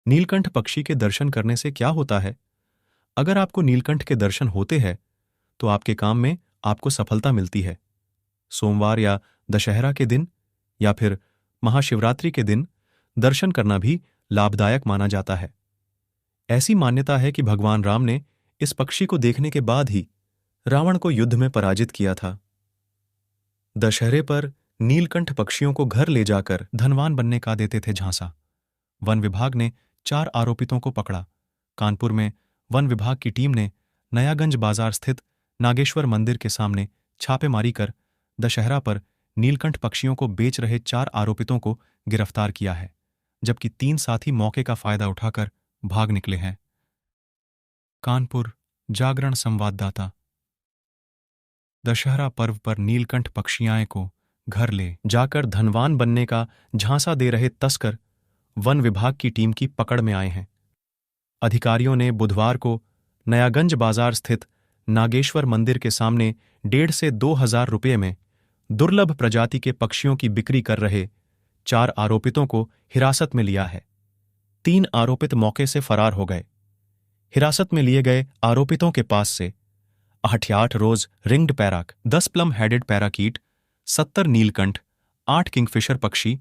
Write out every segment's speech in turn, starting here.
नीलकंठ पक्षी के दर्शन करने से क्या होता है? अगर आपको नीलकंठ के दर्शन होते हैं तो आपके काम में आपको सफलता मिलती है। सोमवार या दशहरा के दिन या फिर महाशिवरात्रि के दिन दर्शन करना भी लाभदायक माना जाता है। ऐसी मान्यता है कि भगवान राम ने इस पक्षी को देखने के बाद ही रावण को युद्ध में पराजित किया था। दशहरे पर नीलकंठ पक्षियों को घर ले जाकर धनवान बनने का देते थे झांसा। वन विभाग ने 4 आरोपितों को पकड़ा। कानपुर में वन विभाग की टीम ने नयागंज बाजार स्थित नागेश्वर मंदिर के सामने छापेमारी कर दशहरा पर नीलकंठ पक्षियों को बेच रहे 4 आरोपितों को गिरफ्तार किया है, जबकि 3 साथी मौके का फायदा उठाकर भाग निकले हैं। कानपुर जागरण संवाददाता। दशहरा पर्व पर नीलकंठ पक्षियां को घर ले जाकर धनवान बनने का झांसा दे रहे तस्कर वन विभाग की टीम की पकड़ में आए हैं। अधिकारियों ने बुधवार को नयागंज बाजार स्थित नागेश्वर मंदिर के सामने 1.5 से 2,000 रुपये में दुर्लभ प्रजाति के पक्षियों की बिक्री कर रहे 4 आरोपितों को हिरासत में लिया है। 3 आरोपित मौके से फरार हो गए। हिरासत में लिए गए आरोपितों के पास से 88 rose ringed parakeet, 10 plum headed parakeet, 70 नीलकंठ, 8 किंगफिशर पक्षी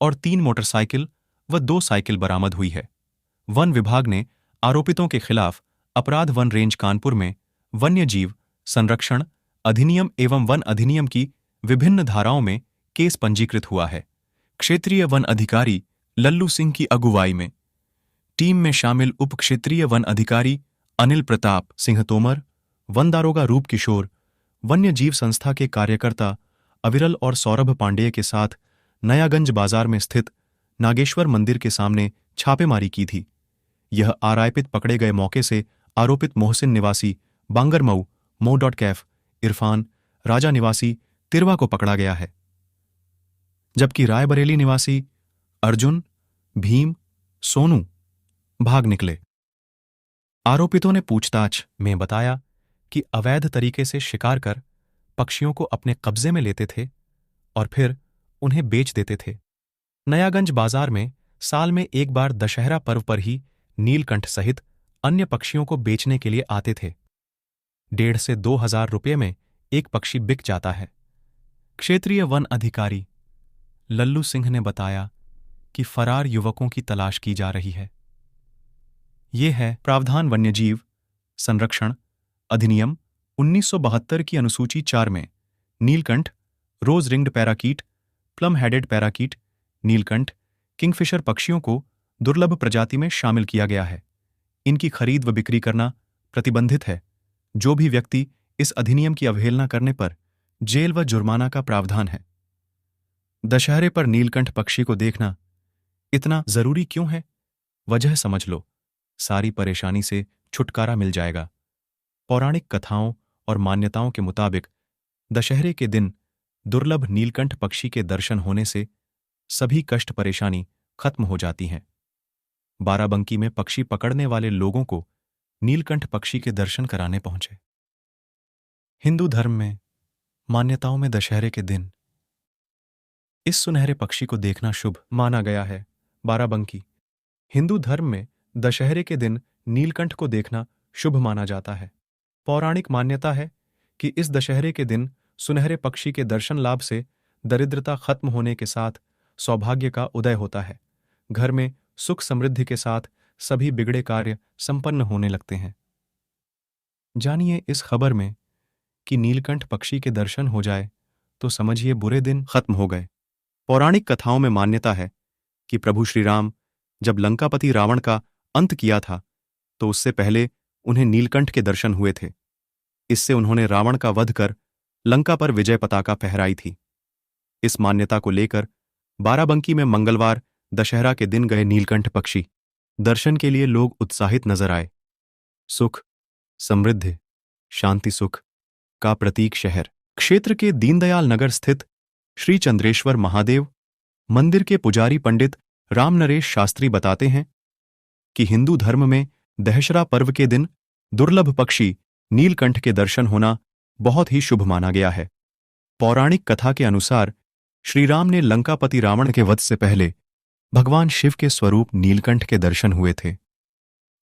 और 3 मोटरसाइकिल व 2 साइकिल बरामद हुई है। वन विभाग ने आरोपितों के खिलाफ अपराध वन रेंज कानपुर में वन्य जीव संरक्षण अधिनियम एवं वन अधिनियम की विभिन्न धाराओं में केस पंजीकृत हुआ है। क्षेत्रीय वन अधिकारी लल्लू सिंह की अगुवाई में टीम में शामिल उप क्षेत्रीय वन अधिकारी अनिल प्रताप सिंह तोमर, वन दारोगा रूप किशोर, वन्य जीव संस्था के कार्यकर्ता अविरल और सौरभ पांडेय के साथ नयागंज बाजार में स्थित नागेश्वर मंदिर के सामने छापेमारी की थी। यह आरोपित पकड़े गए मौके से आरोपित मोहसिन निवासी बांगरमऊ मऊ.कैफ, इरफान राजा निवासी तिरवा को पकड़ा गया है, जबकि रायबरेली निवासी अर्जुन, भीम, सोनू भाग निकले। आरोपितों ने पूछताछ में बताया कि अवैध तरीके से शिकार कर पक्षियों को अपने कब्जे में लेते थे और फिर उन्हें बेच देते थे। नयागंज बाजार में साल में एक बार दशहरा पर्व पर ही नीलकंठ सहित अन्य पक्षियों को बेचने के लिए आते थे। 1.5 से 2,000 रुपये में एक पक्षी बिक जाता है। क्षेत्रीय वन अधिकारी लल्लू सिंह ने बताया कि फरार युवकों की तलाश की जा रही है। ये है प्रावधान वन्यजीव संरक्षण अधिनियम 1972 की अनुसूची 4 में नीलकंठ, rose ringed parakeet, plum headed parakeet, नीलकंठ, किंगफिशर पक्षियों को दुर्लभ प्रजाति में शामिल किया गया है। इनकी खरीद व बिक्री करना प्रतिबंधित है। जो भी व्यक्ति इस अधिनियम की अवहेलना करने पर जेल व जुर्माना का प्रावधान है। दशहरे पर नीलकंठ पक्षी को देखना इतना जरूरी क्यों है? वजह समझ लो, सारी परेशानी से छुटकारा मिल जाएगा। पौराणिक कथाओं और मान्यताओं के मुताबिक दशहरे के दिन दुर्लभ नीलकंठ पक्षी के दर्शन होने से सभी कष्ट परेशानी खत्म हो जाती हैं। बाराबंकी में पक्षी पकड़ने वाले लोगों को नीलकंठ पक्षी के दर्शन कराने पहुंचे। हिंदू धर्म में मान्यताओं में दशहरे के दिन इस सुनहरे पक्षी को देखना शुभ माना गया है। बाराबंकी हिंदू धर्म में दशहरे के दिन नीलकंठ को देखना शुभ माना जाता है। पौराणिक मान्यता है कि इस दशहरे के दिन सुनहरे पक्षी के दर्शन लाभ से दरिद्रता खत्म होने के साथ सौभाग्य का उदय होता है। घर में सुख समृद्धि के साथ सभी बिगड़े कार्य संपन्न होने लगते हैं। जानिए इस खबर में कि नीलकंठ पक्षी के दर्शन हो जाए तो समझिए बुरे दिन खत्म हो गए। पौराणिक कथाओं में मान्यता है कि प्रभु श्री राम जब लंकापति रावण का अंत किया था तो उससे पहले उन्हें नीलकंठ के दर्शन हुए थे। इससे उन्होंने रावण का वध कर लंका पर विजय पताका फहराई थी। इस मान्यता को लेकर बाराबंकी में मंगलवार दशहरा के दिन गए नीलकंठ पक्षी दर्शन के लिए लोग उत्साहित नजर आए। सुख समृद्धि शांति सुख का प्रतीक शहर क्षेत्र के दीनदयाल नगर स्थित श्री चंद्रेश्वर महादेव मंदिर के पुजारी पंडित रामनरेश शास्त्री बताते हैं कि हिंदू धर्म में दशहरा पर्व के दिन दुर्लभ पक्षी नीलकंठ के दर्शन होना बहुत ही शुभ माना गया है। पौराणिक कथा के अनुसार श्री राम ने लंकापति रावण के वध से पहले भगवान शिव के स्वरूप नीलकंठ के दर्शन हुए थे।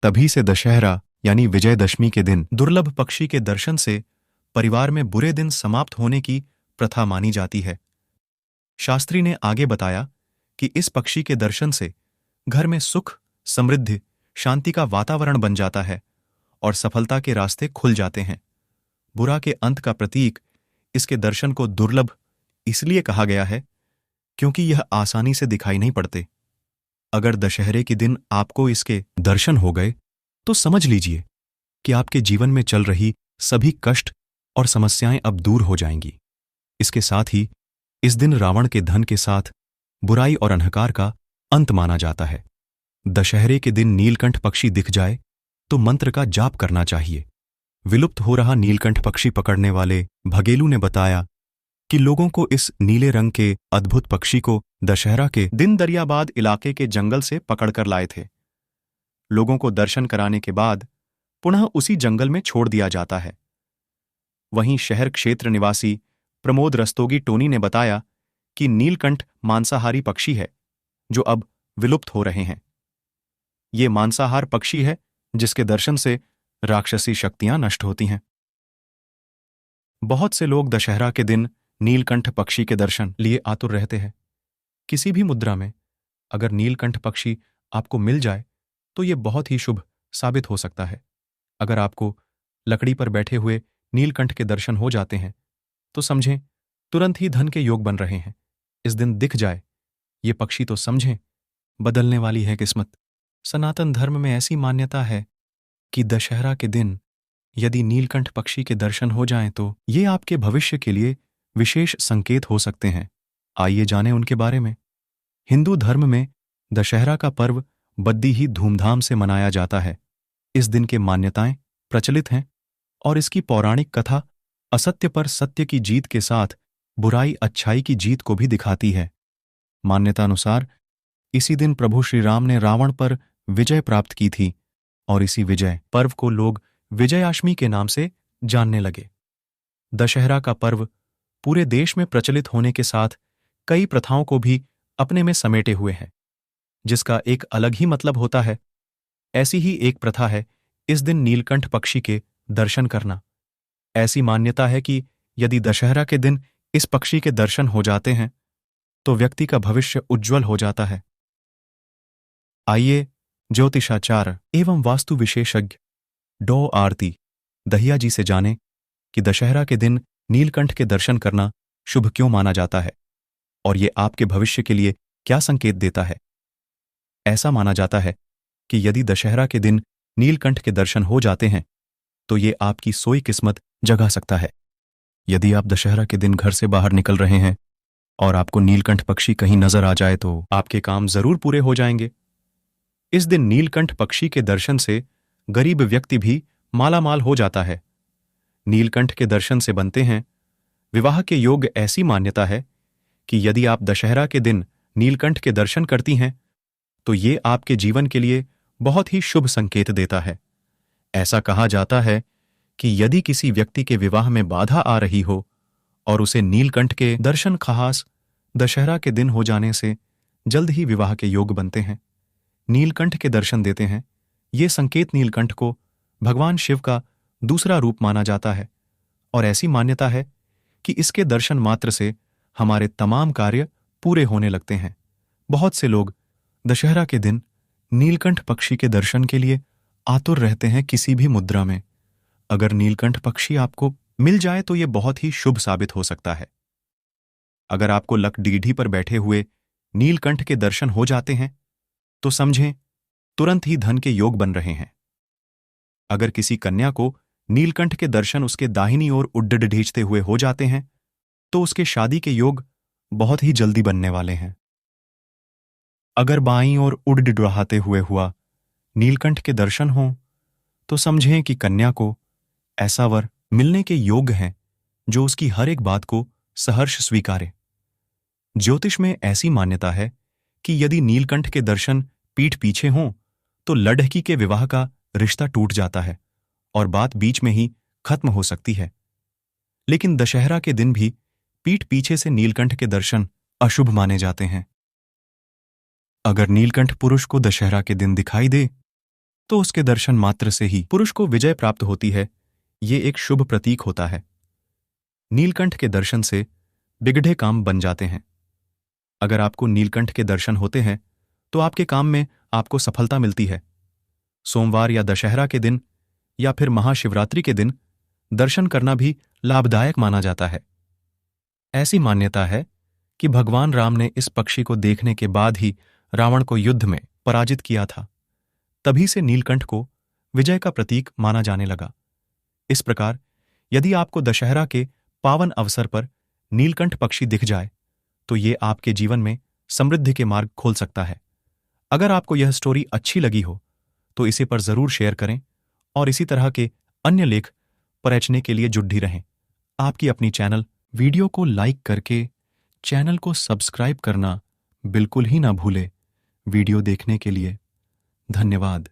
तभी से दशहरा यानी विजयदशमी के दिन दुर्लभ पक्षी के दर्शन से परिवार में बुरे दिन समाप्त होने की प्रथा मानी जाती है। शास्त्री ने आगे बताया कि इस पक्षी के दर्शन से घर में सुख, समृद्धि, शांति का वातावरण बन जाता है और सफलता के रास्ते खुल जाते हैं। बुरा के अंत का प्रतीक इसके दर्शन को दुर्लभ इसलिए कहा गया है क्योंकि यह आसानी से दिखाई नहीं पड़ते। अगर दशहरे के दिन आपको इसके दर्शन हो गए तो समझ लीजिए कि आपके जीवन में चल रही सभी कष्ट और समस्याएं अब दूर हो जाएंगी। इसके साथ ही इस दिन रावण के धन के साथ बुराई और अंधकार का अंत माना जाता है। दशहरे के दिन नीलकंठ पक्षी दिख जाए तो मंत्र का जाप करना चाहिए। विलुप्त हो रहा नीलकंठ पक्षी पकड़ने वाले भगेलू ने बताया कि लोगों को इस नीले रंग के अद्भुत पक्षी को दशहरा के दिन दरियाबाद इलाके के जंगल से पकड़कर लाए थे। लोगों को दर्शन कराने के बाद पुनः उसी जंगल में छोड़ दिया जाता है। वहीं शहर क्षेत्र निवासी प्रमोद रस्तोगी टोनी ने बताया कि नीलकंठ मांसाहारी पक्षी है जो अब विलुप्त हो रहे हैं। ये मांसाहार पक्षी है जिसके दर्शन से राक्षसी शक्तियां नष्ट होती हैं। बहुत से लोग दशहरा के दिन नीलकंठ पक्षी के दर्शन लिए आतुर रहते हैं। किसी भी मुद्रा में अगर नीलकंठ पक्षी आपको मिल जाए तो यह बहुत ही शुभ साबित हो सकता है। अगर आपको लकड़ी पर बैठे हुए नीलकंठ के दर्शन हो जाते हैं तो समझें तुरंत ही धन के योग बन रहे हैं। इस दिन दिख जाए ये पक्षी तो समझें बदलने वाली है किस्मत। सनातन धर्म में ऐसी मान्यता है कि दशहरा के दिन यदि नीलकंठ पक्षी के दर्शन हो जाएं तो ये आपके भविष्य के लिए विशेष संकेत हो सकते हैं। आइए जानें उनके बारे में। हिंदू धर्म में दशहरा का पर्व बद्दी ही धूमधाम से मनाया जाता है। इस दिन के मान्यताएं प्रचलित हैं और इसकी पौराणिक कथा असत्य पर सत्य की जीत के साथ बुराई अच्छाई की जीत को भी दिखाती है। मान्यतानुसार इसी दिन प्रभु श्री राम ने रावण पर विजय प्राप्त की थी और इसी विजय पर्व को लोग विजयाष्टमी के नाम से जानने लगे। दशहरा का पर्व पूरे देश में प्रचलित होने के साथ कई प्रथाओं को भी अपने में समेटे हुए है, जिसका एक अलग ही मतलब होता है। ऐसी ही एक प्रथा है इस दिन नीलकंठ पक्षी के दर्शन करना। ऐसी मान्यता है कि यदि दशहरा के दिन इस पक्षी के दर्शन हो जाते हैं तो व्यक्ति का भविष्य उज्ज्वल हो जाता है। आइए ज्योतिषाचार्य एवं वास्तु विशेषज्ञ डॉ आरती दहिया जी से जानें कि दशहरा के दिन नीलकंठ के दर्शन करना शुभ क्यों माना जाता है और ये आपके भविष्य के लिए क्या संकेत देता है। ऐसा माना जाता है कि यदि दशहरा के दिन नीलकंठ के दर्शन हो जाते हैं तो ये आपकी सोई किस्मत जगा सकता है। यदि आप दशहरा के दिन घर से बाहर निकल रहे हैं और आपको नीलकंठ पक्षी कहीं नजर आ जाए तो आपके काम जरूर पूरे हो जाएंगे। इस दिन नीलकंठ पक्षी के दर्शन से गरीब व्यक्ति भी मालामाल हो जाता है। नीलकंठ के दर्शन से बनते हैं विवाह के योग। ऐसी मान्यता है कि यदि आप दशहरा के दिन नीलकंठ के दर्शन करती हैं तो ये आपके जीवन के लिए बहुत ही शुभ संकेत देता है। ऐसा कहा जाता है कि यदि किसी व्यक्ति के विवाह में बाधा आ रही हो और उसे नीलकंठ के दर्शन खास दशहरा के दिन हो जाने से जल्द ही विवाह के योग बनते हैं। नीलकंठ के दर्शन देते हैं। ये संकेत नीलकंठ को भगवान शिव का दूसरा रूप माना जाता है और ऐसी मान्यता है कि इसके दर्शन मात्र से हमारे तमाम कार्य पूरे होने लगते हैं। बहुत से लोग दशहरा के दिन नीलकंठ पक्षी के दर्शन के लिए आतुर रहते हैं। किसी भी मुद्रा में अगर नीलकंठ पक्षी आपको मिल जाए तो यह बहुत ही शुभ साबित हो सकता है। अगर आपको लकडीढ़ी पर बैठे हुए नीलकंठ के दर्शन हो जाते हैं तो समझें तुरंत ही धन के योग बन रहे हैं। अगर किसी कन्या को नीलकंठ के दर्शन उसके दाहिनी ओर उड्डड ढींचते हुए हो जाते हैं तो उसके शादी के योग बहुत ही जल्दी बनने वाले हैं। अगर बाईं ओर उड़ डिडराते हुए हुआ नीलकंठ के दर्शन हों तो समझें कि कन्या को ऐसा वर मिलने के योग हैं जो उसकी हर एक बात को सहर्ष स्वीकारे। ज्योतिष में ऐसी मान्यता है कि यदि नीलकंठ के दर्शन पीठ पीछे हों तो लड़की के विवाह का रिश्ता टूट जाता है और बात बीच में ही खत्म हो सकती है। लेकिन दशहरा के दिन भी पीठ पीछे से नीलकंठ के दर्शन अशुभ माने जाते हैं। अगर नीलकंठ पुरुष को दशहरा के दिन दिखाई दे तो उसके दर्शन मात्र से ही पुरुष को विजय प्राप्त होती है। ये एक शुभ प्रतीक होता है। नीलकंठ के दर्शन से बिगड़े काम बन जाते हैं। अगर आपको नीलकंठ के दर्शन होते हैं तो आपके काम में आपको सफलता मिलती है। सोमवार या दशहरा के दिन या फिर महाशिवरात्रि के दिन दर्शन करना भी लाभदायक माना जाता है। ऐसी मान्यता है कि भगवान राम ने इस पक्षी को देखने के बाद ही रावण को युद्ध में पराजित किया था। तभी से नीलकंठ को विजय का प्रतीक माना जाने लगा। इस प्रकार यदि आपको दशहरा के पावन अवसर पर नीलकंठ पक्षी दिख जाए तो ये आपके जीवन में समृद्धि के मार्ग खोल सकता है। अगर आपको यह स्टोरी अच्छी लगी हो तो इसे पर जरूर शेयर करें और इसी तरह के अन्य लेख पहुंचने के लिए जुड़ रहें। आपकी अपनी चैनल वीडियो को लाइक करके चैनल को सब्सक्राइब करना बिल्कुल ही ना भूले। वीडियो देखने के लिए धन्यवाद।